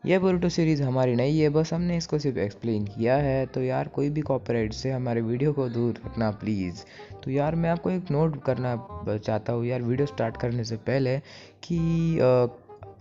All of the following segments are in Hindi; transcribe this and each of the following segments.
ये बोरुटो सीरीज़ हमारी नहीं है, बस हमने इसको सिर्फ एक्सप्लेन किया है। तो यार कोई भी कॉपीराइट से हमारे वीडियो को दूर रखना प्लीज़। तो यार मैं आपको एक नोट करना चाहता हूँ यार वीडियो स्टार्ट करने से पहले कि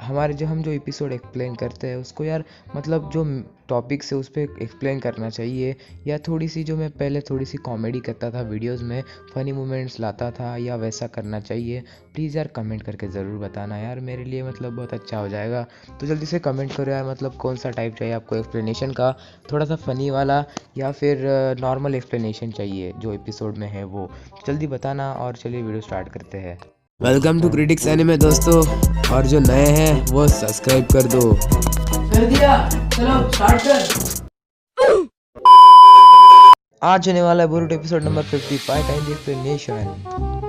हमारे जो एपिसोड एक्सप्लेन करते हैं उसको यार मतलब जो टॉपिक्स है उस पर एक्सप्लेन करना चाहिए। या थोड़ी सी जो मैं पहले थोड़ी सी कॉमेडी करता था वीडियोस में, फ़नी मोमेंट्स लाता था, या वैसा करना चाहिए। प्लीज़ यार कमेंट करके ज़रूर बताना यार, मेरे लिए मतलब बहुत अच्छा हो जाएगा। तो जल्दी से कमेंट करो यार, मतलब कौन सा टाइप चाहिए आपको एक्सप्लेनेशन का, थोड़ा सा फ़नी वाला या फिर नॉर्मल एक्सप्लेनेशन चाहिए जो एपिसोड में है वो। जल्दी बताना और चलिए वीडियो स्टार्ट करते हैं। वेलकम टू क्रिटिक्स एनिमे दोस्तों, और जो नए हैं वो सब्सक्राइब कर दो। कर दिया, चलो स्टार्ट कर। आज होने वाला है Boruto episode number 55 kind explanation.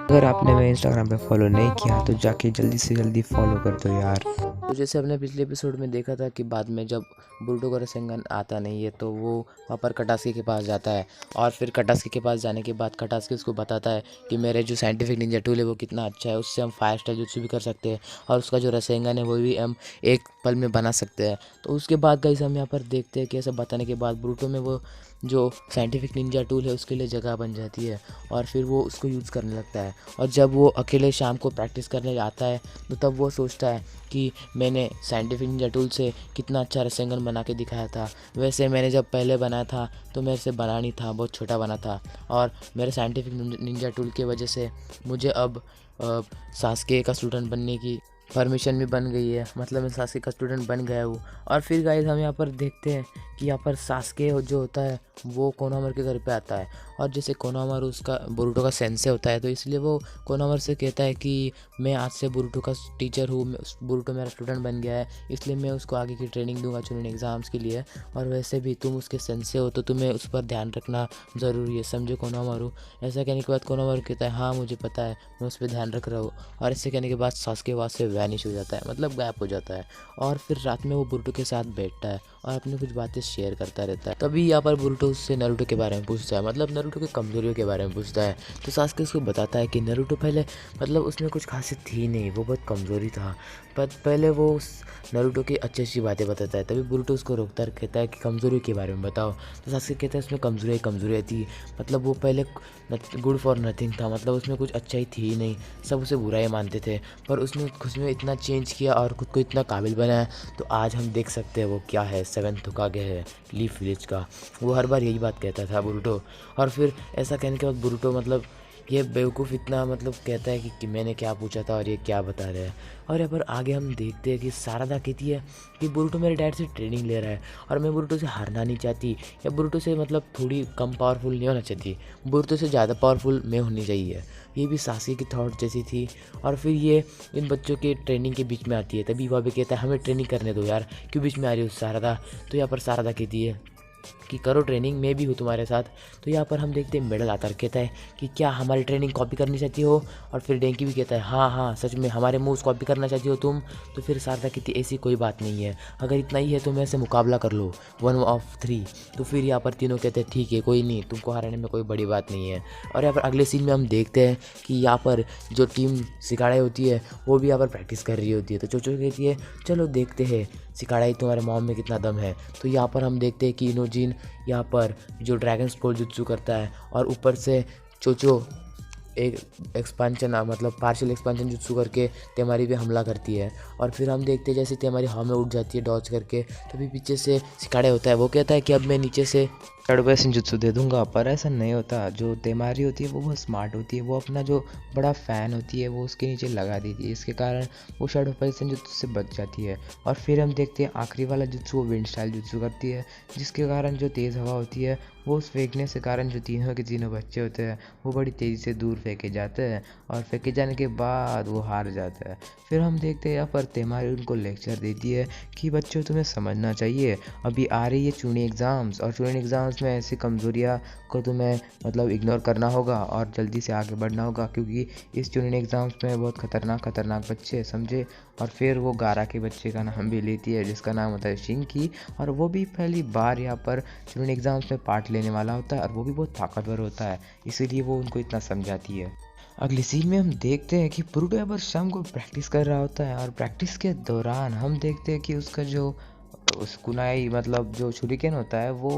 अगर आपने मेरे इंस्टाग्राम पे फॉलो नहीं किया तो जाके जल्दी से जल्दी फॉलो कर दो यार। तो जैसे हमने पिछले एपिसोड में देखा था कि बाद में जब बोरुटो का रसेंगन आता नहीं है तो वो वहाँ पर कटास्की के पास जाता है, और फिर कटास्की के पास जाने के बाद कटास्की उसको बताता है कि मेरे जो साइंटिफिक निंजा टूल है वो कितना अच्छा है, उससे हम फायर स्टाइल जुत्सु भी कर सकते हैं, और उसका जो रसेंगन है वो भी हम एक पल में बना सकते हैं। तो उसके बाद गाइस हम यहाँ पर देखते हैं कि ऐसा बताने के बाद बोरुटो में वो जो साइंटिफिक निंजा टूल है उसके लिए जगह बन जाती है, और फिर वो उसको यूज़ करने लगता है। और जब वो अकेले शाम को प्रैक्टिस करने आता है तो तब वो सोचता है कि मैंने साइंटिफिक निंजा टूल से कितना अच्छा रसेंगन बना के दिखाया था, वैसे मैंने जब पहले बनाया था तो मेरे से बना नहीं था, बहुत छोटा बना था, और मेरे साइंटिफिक निंजा टूल की वजह से मुझे अब सास्के का स्टूडेंट बनने की परमिशन भी बन गई है, मतलब मैं सास्के का स्टूडेंट बन गया हूँ। और फिर गाइस हम यहाँ पर देखते हैं कि यहाँ पर सास्के जो होता है वो कोनोहामारू के घर पे आता है, और जैसे कोनोहामारू उसका बोरुटो का सेंसे होता है तो इसलिए वो कोनोहामारू से कहता है कि मैं आज से बोरुटो का टीचर हूँ, बोरुटो मेरा स्टूडेंट बन गया है, इसलिए मैं उसको आगे की ट्रेनिंग दूंगा चुनिंग एग्ज़ाम्स के लिए, और वैसे भी तुम उसके सेंसे हो तो तुम्हें उस पर ध्यान रखना ज़रूरी है, समझे कोनोहामारू। ऐसा कहने के बाद कोनोहामारू कहता है हाँ मुझे पता है, मैं उस पर ध्यान रख रहा हूँ। और ऐसे कहने के बाद सास्के वहाँ से वैनिश हो जाता है, मतलब गायब हो जाता है, और फिर रात में वो बोरुटो के साथ बैठता है और अपनी कुछ बातें शेयर करता रहता है। तभी यहाँ पर बोरुटो उससे नारुतो के बारे में पूछता है, मतलब नारुतो की कमजोरियों के बारे में पूछता है। तो सास्के उसको बताता है कि नारुतो पहले मतलब उसमें कुछ खासियत थी नहीं, वो बहुत कमज़ोरी था, पर पहले वो उस नारुतो की अच्छी अच्छी बातें बताता है। तभी बोरुटो उसको रोकता है, कहता है कि कमज़ोरी के बारे में बताओ। तो सास्के कहता है उसमें कमज़ोरियाँ थी, मतलब वो पहले गुड फॉर नथिंग था, मतलब उसमें कुछ अच्छाई थी ही नहीं, सब उसे बुराई मानते थे, पर उसने खुद में इतना चेंज किया और खुद को इतना काबिल बनाया, तो आज हम देख सकते हैं वो क्या है, 7th होकागे है लीफ विलेज का। वो हर बार यही बात कहता था बोरुटो। और फिर ऐसा कहने के बाद बोरुटो मतलब ये बेवकूफ़ इतना मतलब कहता है कि मैंने क्या पूछा था और ये क्या बता रहा है। और यहाँ पर आगे हम देखते हैं कि सारादा कहती है कि बोरुटो मेरे डैड से ट्रेनिंग ले रहा है, और मैं बोरुटो से हारना नहीं चाहती, या बोरुटो से मतलब थोड़ी कम पावरफुल नहीं होना चाहती, बोरुटो से ज़्यादा पावरफुल मैं होनी चाहिए। ये भी सास्के की थॉट जैसी थी। और फिर ये इन बच्चों के ट्रेनिंग के बीच में आती है, तभी वह भी कहता है हमें ट्रेनिंग करने दो यार, क्यों बीच में आ रही हो सारादा। तो यहाँ पर सारादा कहती है कि करो ट्रेनिंग, मैं भी हूँ तुम्हारे साथ। तो यहाँ पर हम देखते हैं मेडल आता है, कहता है कि क्या हमारी ट्रेनिंग कॉपी करनी चाहती हो, और फिर डेंकी भी कहता है हाँ हाँ सच में हमारे मूव्स कॉपी करना चाहती हो तुम। तो फिर सारदा कहती ऐसी कोई बात नहीं है, अगर इतना ही है तो मेरे से मुकाबला कर लो 1 of 3। तो फिर यहाँ पर तीनों कहते हैं ठीक है कोई नहीं, तुमको हराने में कोई बड़ी बात नहीं है। और यहाँ पर अगले सीन में हम देखते हैं कि यहाँ पर जो टीम सिकाड़े होती है वो भी यहाँ पर प्रैक्टिस कर रही होती है। तो चोचो कहती है चलो देखते हैं सिकाड़ाई तुम्हारे मॉम में कितना दम है। तो यहाँ पर हम देखते हैं कि इनोजिन यहाँ पर जो ड्रैगन स्कोल जुत्सु करता है, और ऊपर से चोचो एक एक्सपांशन मतलब पार्शियल एक्सपांशन जुत्सु करके तेमारी पे हमला करती है। और फिर हम देखते हैं जैसे तेमारी हवा में उड़ जाती है डॉज करके, तभी पीछे से सिकाड़े होता है, वो कहता है कि अब मैं नीचे से शैडो जुत्सु दे दूंगा, पर ऐसा नहीं होता। जो तेमारी होती है वो बहुत स्मार्ट होती है, वो अपना जो बड़ा फ़ैन होती है वो उसके नीचे लगा देती है, इसके कारण वो शैडो जुत्सु से बच जाती है। और फिर हम देखते हैं आखिरी वाला जुत्सु वो विंड स्टाइल जुत्सु करती है, जिसके कारण जो तेज़ हवा होती है वो उस फेंकने से कारण जो तीनों के तीनों बच्चे होते हैं वो बड़ी तेज़ी से दूर फेंके जाते हैं, और फेंके जाने के बाद वो हार जाता है। फिर हम देखते हैं यहाँ पर तेमारी उनको लेक्चर देती है कि बच्चों तुम्हें समझना चाहिए, अभी आ रही है चुनी एग्ज़ाम्स, और चुनी एग्ज़ाम्स में ऐसी कमज़ोरियाँ को तुम्हें मतलब इग्नोर करना होगा और जल्दी से आगे बढ़ना होगा, क्योंकि इस चुनी एग्ज़ाम्स में बहुत खतरनाक बच्चे समझे। और फिर वो गारा के बच्चे का नाम भी लेती है जिसका नाम होता है शिंकी, और वो भी पहली बार यहाँ पर चुनी एग्ज़ाम्स में पार्ट लेने वाला होता है, और वो भी बहुत ताकतवर होता है, इसीलिए वो उनको इतना समझाती है। अगली सीन में हम देखते हैं कि ब्रूटो यहाँ पर शाम को प्रैक्टिस कर रहा होता है और प्रैक्टिस के दौरान हम देखते हैं कि उसका जो उस कुनाई मतलब जो छुरिकेन होता है वो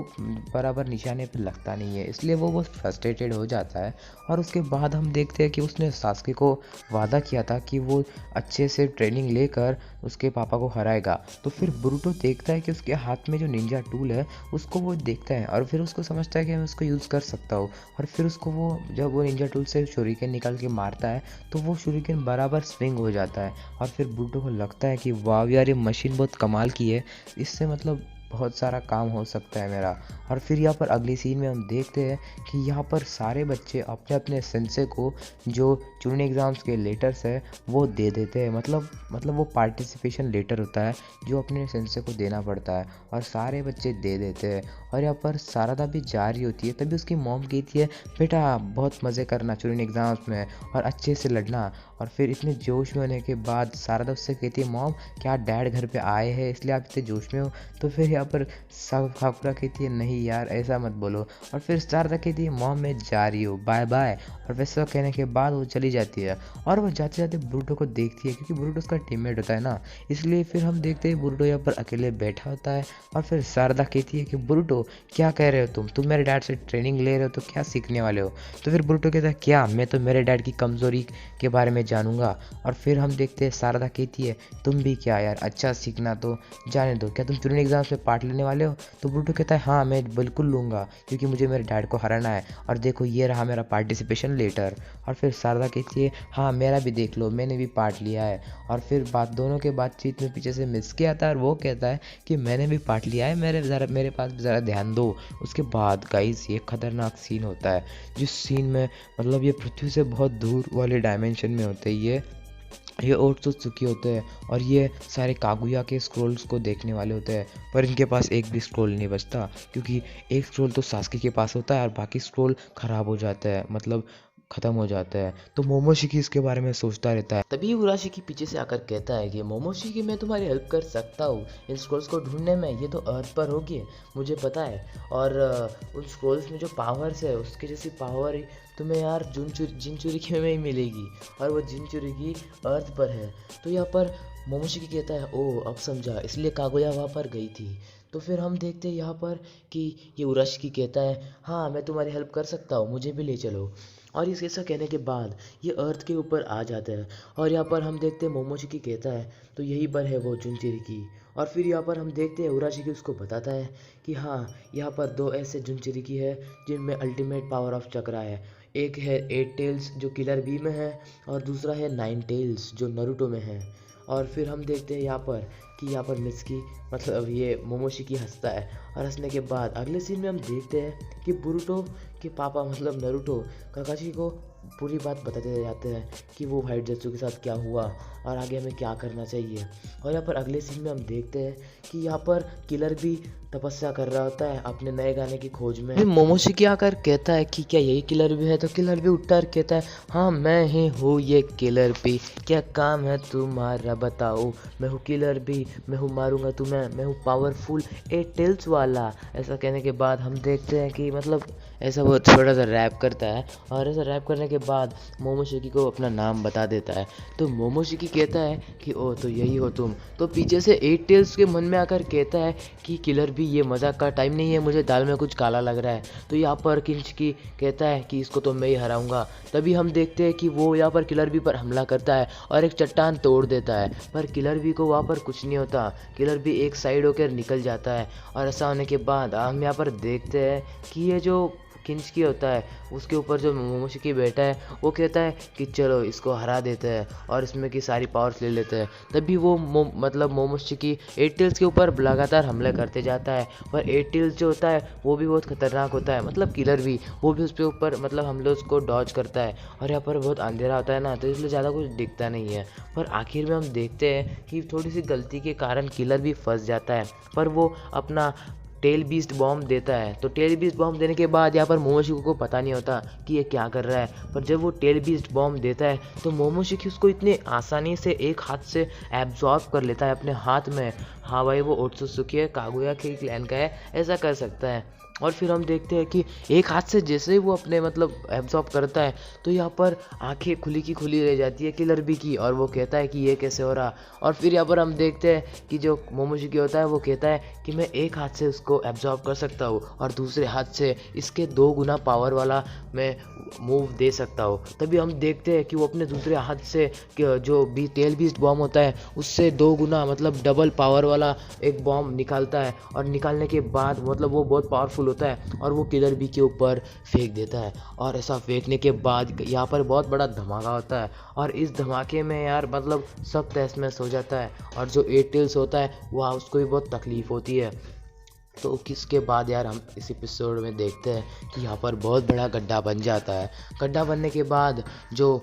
बराबर निशाने पे लगता नहीं है, इसलिए वो बहुत फ्रस्ट्रेटेड हो जाता है। और उसके बाद हम देखते हैं कि उसने सास्के को वादा किया था कि वो अच्छे से ट्रेनिंग लेकर उसके पापा को हराएगा। तो फिर ब्रूटो देखता है कि उसके हाथ में जो निंजा टूल है उसको वो देखता है और फिर उसको समझता है कि मैं उसको यूज़ कर सकता हूँ। और फिर उसको वो जब वो निंजा टूल से छुरिकेन निकाल के मारता है तो वो छुरिकेन बराबर स्विंग हो जाता है। और फिर ब्रूटो को लगता है कि वाह यार, ये मशीन बहुत कमाल की है, इससे मतलब बहुत सारा काम हो सकता है मेरा। और फिर यहाँ पर अगली सीन में हम देखते हैं कि यहाँ पर सारे बच्चे अपने अपने सेंसे को जो चुनिंग एग्ज़ाम्स के लेटर्स है वो दे देते हैं। मतलब वो पार्टिसिपेशन लेटर होता है जो अपने सेंसे को देना पड़ता है और सारे बच्चे दे देते हैं। और यहाँ पर सारदा भी जा रही होती है, तभी उसकी मॉम कहती है बेटा बहुत मज़े करना चुनिंग एग्ज़ाम्स में और अच्छे से लड़ना। और फिर इतने जोश में होने के बाद सारदा उससे कहती है मॉम क्या डैड घर पे आए हैं इसलिए आप इतने जोश में हो। तो फिर यहाँ पर साकुरा कहती है नहीं यार ऐसा मत बोलो। और फिर सारदा कहती है मॉम मैं जा रही हूँ, बाय बाय। और वैसा कहने के बाद वो चली जाती है और वो जाते जाते ब्रूटो को देखती है क्योंकि ब्रूटो उसका टीममेट होता है ना, इसलिए फिर हम देखते हैं ब्रूटो यहाँ पर अकेले बैठा होता है। और फिर सारदा कहती है कि ब्रूटो क्या कह रहे हो तुम मेरे डैड से ट्रेनिंग ले रहे हो तो क्या सीखने वाले हो। तो फिर ब्रूटो कहता है क्या, मैं तो मेरे डैड की कमज़ोरी के बारे में जानूंगा। और फिर हम देखते हैं सारदा कहती है तुम भी क्या यार, अच्छा सीखना तो जाने दो, क्या तुम चुनिंग एग्ज़ाम्स में पार्ट लेने वाले हो। तो ब्रूटो कहता है हाँ मैं बिल्कुल लूँगा क्योंकि मुझे मेरे डैड को हराना है और देखो ये रहा मेरा पार्टिसिपेशन लेटर। और फिर सारदा कहती है हाँ मेरा भी देख लो, मैंने भी पार्ट लिया है। और फिर दोनों के बातचीत में पीछे से मिस्की आता है और वो कहता है कि मैंने भी पार्ट लिया है, मेरे पास भी ज़रा ध्यान दो। उसके बाद गाइस ये खतरनाक सीन होता है जिस सीन में मतलब ये पृथ्वी से बहुत दूर वाले डायमेंशन में होते हैं ये ओट्सुत्सुकी होते हैं और ये सारे कागुया के स्क्रोल्स को देखने वाले होते हैं। पर इनके पास एक भी स्क्रोल नहीं बचता क्योंकि एक स्क्रोल तो सास्के के पास होता है और बाकी स्क्रोल ख़राब हो जाता है, मतलब ख़त्म हो जाता है। तो मोमोशिकी इसके बारे में सोचता रहता है। तभी उराशिकी पीछे से आकर कहता है कि मोमोशिकी मैं तुम्हारी हेल्प कर सकता हूँ इन स्क्रोल्स को ढूंढने में, ये तो अर्थ पर होगी मुझे पता है। और उन स्क्रोल्स में जो पावर्स है उसके जैसी पावर तुम्हें यार जिनचुरिकी में ही मिलेगी और वो जिनचुरिकी अर्थ पर है। तो यहाँ पर मोमोशिकी कहता है ओ अब समझा, इसलिए कागुया वहाँ पर गई थी। तो फिर हम देखते हैं यहाँ पर कि ये उराशिकी कहता है हाँ मैं तुम्हारी हेल्प कर सकता हूँ, मुझे भी ले चलो। और इस ऐसा कहने के बाद ये अर्थ के ऊपर आ जाता है और यहाँ पर हम देखते हैं मोमोशिकी कहता है तो यही पर है वो जुनचिरिकी। और फिर यहाँ पर हम देखते हैं उराशिकी उसको बताता है कि हाँ यहाँ पर दो ऐसे जुनचिरिकी है जिनमें अल्टीमेट पावर ऑफ चक्रा है। एक है 8 टेल्स जो किलर बी में है और दूसरा है 9 टेल्स जो नारुतो में है। और फिर हम देखते हैं यहाँ पर कि यहाँ पर मित्सुकी मतलब ये मोमोशिकी हंसता है और हंसने के बाद अगले सीन में हम देखते हैं कि बोरुतो के पापा मतलब नारुतो काकाशी को पूरी बात बताते जाते हैं कि वो व्हाइट ज़ेत्सु के साथ क्या हुआ और आगे हमें क्या करना चाहिए। और यहाँ पर अगले सीन में हम देखते हैं कि यहाँ पर किलर भी तपस्या कर रहा होता है अपने नए गाने की खोज में। मोमोशिकी आकर कहता है कि क्या यही किलर भी है, तो किलर भी उठता और कहता है हाँ मैं ही हूँ ये किलर भी, क्या काम है तुम्हारा बताओ। मैं हूँ किलर भी, मैं हूँ मारूंगा तुम्हें, मैं हूँ पावरफुल 8 टेल्स वाला। ऐसा कहने के बाद हम देखते हैं कि मतलब ऐसा वो थोड़ा सा रैप करता है और ऐसा रैप करने के बाद मोमोशिकी को अपना नाम बता देता है। तो मोमोशिकी कहता है कि ओ तो यही हो तुम। तो पीछे से 8 टेल्स के मन में आकर कहता है कि किलर भी ये मजाक का टाइम नहीं है, मुझे दाल में कुछ काला लग रहा है। तो यहाँ पर किंचिकी कहता है कि इसको तो मैं ही हराऊंगा। तभी हम देखते हैं कि वो यहाँ पर किलर बी पर हमला करता है और एक चट्टान तोड़ देता है, पर किलर बी को वहाँ पर कुछ नहीं होता। किलर बी एक साइड होकर निकल जाता है और ऐसा होने के बाद हम यहाँ पर देखते हैं कि ये जो किंचिकी होता है उसके ऊपर जो मोमोशिकी बैठा है वो कहता है कि चलो इसको हरा देते हैं और इसमें की सारी पावर्स ले लेते हैं। तभी वो मतलब मोमोशिकी 8 टेल्स के ऊपर लगातार हमले करते जाता है, पर 8 टेल्स जो होता है वो भी बहुत खतरनाक होता है, मतलब किलर भी वो भी उसके ऊपर मतलब हमले उसको डॉज करता है। और यहाँ पर बहुत अंधेरा होता है ना तो इसलिए ज़्यादा कुछ दिखता नहीं है। पर आखिर में हम देखते हैं कि थोड़ी सी गलती के कारण किलर भी फंस जाता है, पर वो अपना टेल बीस्ट बॉम्ब देता है। तो टेल बीस्ट बॉम्ब देने के बाद यहाँ पर मोमोशिकी को पता नहीं होता कि ये क्या कर रहा है, पर जब वो टेल बीस्ट बॉम्ब देता है तो मोमोशिकी उसको इतने आसानी से एक हाथ से एब्जॉर्ब कर लेता है अपने हाथ में। हाँ भाई वो ओत्सुत्सुकी है, कागुया के क्लैन का है, ऐसा कर सकता है। और फिर हम देखते हैं कि एक हाथ से जैसे ही वो अपने मतलब एब्जॉर्ब करता है तो यहाँ पर आंखें खुली की खुली रह जाती है किलर बी की, और वो कहता है कि ये कैसे हो रहा। और फिर यहाँ पर हम देखते हैं कि जो मोमोशिकी होता है वो कहता है कि मैं एक हाथ से उसको एब्जॉर्ब कर सकता हूँ और दूसरे हाथ से इसके 2 गुना पावर वाला मैं मूव दे सकता हूँ। तभी हम देखते हैं कि वो अपने दूसरे हाथ से जो भी टेल बीस्ट बॉम्ब होता है उससे 2 गुना मतलब डबल पावर वाला एक बॉम्ब निकालता है, और निकालने के बाद मतलब वो बहुत पावरफुल होता है और वो किलर बी के ऊपर फेंक देता है। और ऐसा फेंकने के बाद यहाँ पर बहुत बड़ा धमाका होता है, और इस धमाके में यार मतलब सब तहस नहस हो जाता है, और जो 8 टेल्स होता है वह उसको भी बहुत तकलीफ होती है। तो किसके बाद यार हम इस एपिसोड में देखते हैं कि यहाँ पर बहुत बड़ा गड्ढा बन जाता है। गड्ढा बनने के बाद जो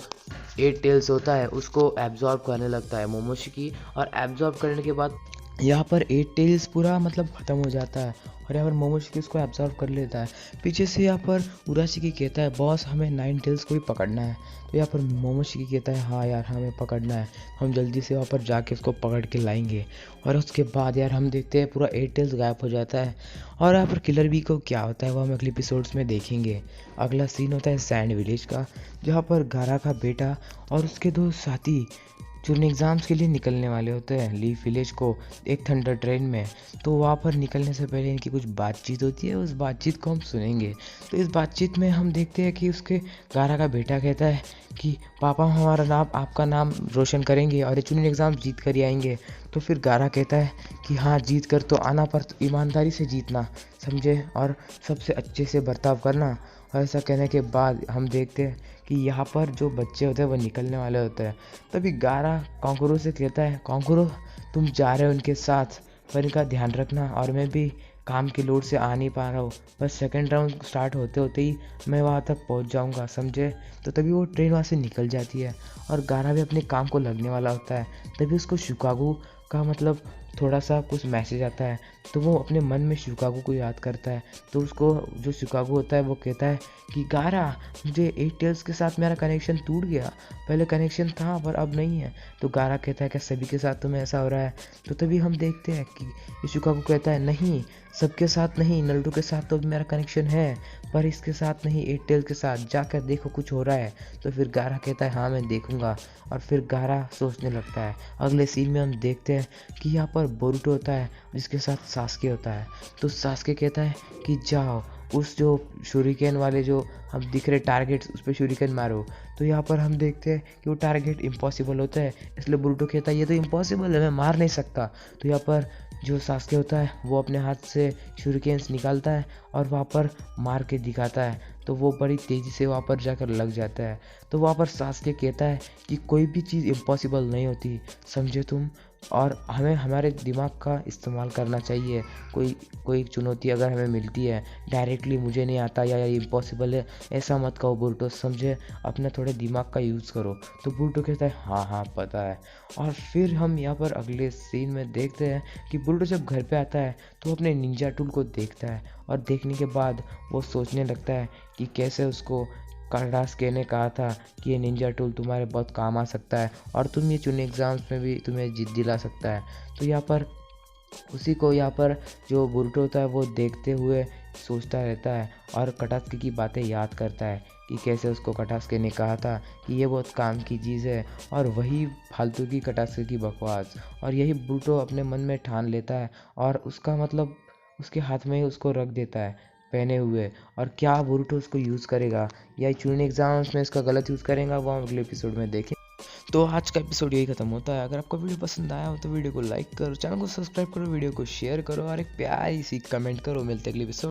8 टेल्स होता है उसको एब्जॉर्ब करने लगता है मोमोशिकी, और एब्जॉर्ब करने के बाद यहाँ पर 8 टेल्स पूरा मतलब ख़त्म हो जाता है, और यहाँ पर मोमोशिकी उसको एब्जॉर्ब कर लेता है। पीछे से यहाँ पर उराशिकी कहता है बॉस हमें 9 टेल्स को भी पकड़ना है। तो यहाँ पर मोमोशिकी कहता है हाँ यार हमें पकड़ना है, हम जल्दी से वहाँ पर जाके उसको पकड़ के लाएंगे। और उसके बाद यार हम देखते हैं पूरा 8 टेल्स गायब हो जाता है। और यहाँ पर किलर बी को क्या होता है वो हम अगले एपिसोड्स में देखेंगे। अगला सीन होता है सैंड विलेज का, जहाँ पर गारा का बेटा और उसके 2 साथी चुनने एग्ज़ाम्स के लिए निकलने वाले होते हैं लीफ विलेज को एक थंडर ट्रेन में। तो वहाँ पर निकलने से पहले इनकी कुछ बातचीत होती है, उस बातचीत को हम सुनेंगे। तो इस बातचीत में हम देखते हैं कि उसके गारा का बेटा कहता है कि पापा हमारा नाम आपका नाम रोशन करेंगे और ये चुनिंग एग्ज़ाम जीत कर ही आएंगे। तो फिर गारा कहता है कि हाँ जीत कर तो आना, पर ईमानदारी से जीतना समझे, और सबसे अच्छे से बर्ताव करना। और ऐसा कहने के बाद हम देखते हैं कि यहाँ पर जो बच्चे होते हैं वो निकलने वाले होते हैं। तभी गारा कॉन्करो से कहता है कॉन्करो तुम जा रहे हो उनके साथ, पर इनका ध्यान रखना, और मैं भी काम की लोड से आ नहीं पा रहा हूँ, बस सेकंड राउंड स्टार्ट होते होते ही मैं वहाँ तक पहुँच जाऊँगा समझे। तो तभी वो ट्रेन वहाँ से निकल जाती है, और गारा भी अपने काम को लगने वाला होता है। तभी उसको शिकागो का मतलब थोड़ा सा कुछ मैसेज आता है, तो वो अपने मन में शिकागो को याद करता है। तो उसको जो शिकागो होता है वो कहता है कि गारा मुझे 8 टेल्स के साथ मेरा कनेक्शन टूट गया, पहले कनेक्शन था पर अब नहीं है। तो गारा कहता है कि सभी के साथ तुम्हें ऐसा हो रहा है। तो तभी हम देखते हैं कि शिकागो कहता है नहीं सबके साथ नहीं, नल्डो के साथ तो मेरा कनेक्शन है पर इसके साथ नहीं, 8 टेल्स के साथ जाकर देखो कुछ हो रहा है। तो फिर गारा कहता है हाँ मैं देखूंगा, और फिर गारा सोचने लगता है। अगले सीन में हम देखते हैं कि यहाँ पर बोरुटो होता है जिसके साथ सास्के होता है। तो सास्के कहता है कि जाओ उस जो शूरिकेन वाले जो हम दिख रहे टारगेट्स उस पर शूरिकेन मारो। तो यहाँ पर हम देखते हैं कि वो टारगेट इम्पॉसिबल होता है, इसलिए बोरुटो कहता है ये तो इम्पॉसिबल है, मैं मार नहीं सकता। तो यहाँ पर जो सास्के होता है वो अपने हाथ से शूरिकेन्स निकालता है और वहाँ पर मार के दिखाता है। तो वो बड़ी तेज़ी से वहाँ पर जाकर लग जाता है। तो वहाँ पर सास्के कहता है कि कोई भी चीज़ इम्पॉसिबल नहीं होती समझे तुम, और हमें हमारे दिमाग का इस्तेमाल करना चाहिए। कोई चुनौती अगर हमें मिलती है डायरेक्टली मुझे नहीं आता या ये इम्पॉसिबल है ऐसा मत कहो बोरुटो समझे, अपना थोड़े दिमाग का यूज़ करो। तो बोरुटो कहता है हाँ हाँ पता है। और फिर हम यहाँ पर अगले सीन में देखते हैं कि बोरुटो जब घर पे आता है तो अपने निंजा टूल को देखता है, और देखने के बाद वो सोचने लगता है कि कैसे उसको कारास्के ने कहा था कि ये निंजा टूल तुम्हारे बहुत काम आ सकता है और तुम ये चुने एग्ज़ाम्स में भी तुम्हें जीत दिला सकता है। तो यहाँ पर उसी को यहाँ पर जो बोरुटो होता है वो देखते हुए सोचता रहता है और काटास्के की बातें याद करता है कि कैसे उसको काटास्के ने कहा था कि ये बहुत काम की चीज़ है, और वही फालतू की काटास्के की बकवास। और यही बोरुटो अपने मन में ठान लेता है और उसका मतलब उसके हाथ में ही उसको रख देता है पहने हुए। और क्या बोरुटो उसको यूज़ करेगा या चुने एग्ज़ाम्स में इसका गलत यूज़ करेगा वो हम अगले एपिसोड में देखें। तो आज का एपिसोड यही खत्म होता है। अगर आपको वीडियो पसंद आया हो तो वीडियो को लाइक करो, चैनल को सब्सक्राइब करो, वीडियो को शेयर करो और एक प्यारी सी कमेंट करो। मिलते अगले एपिसोड।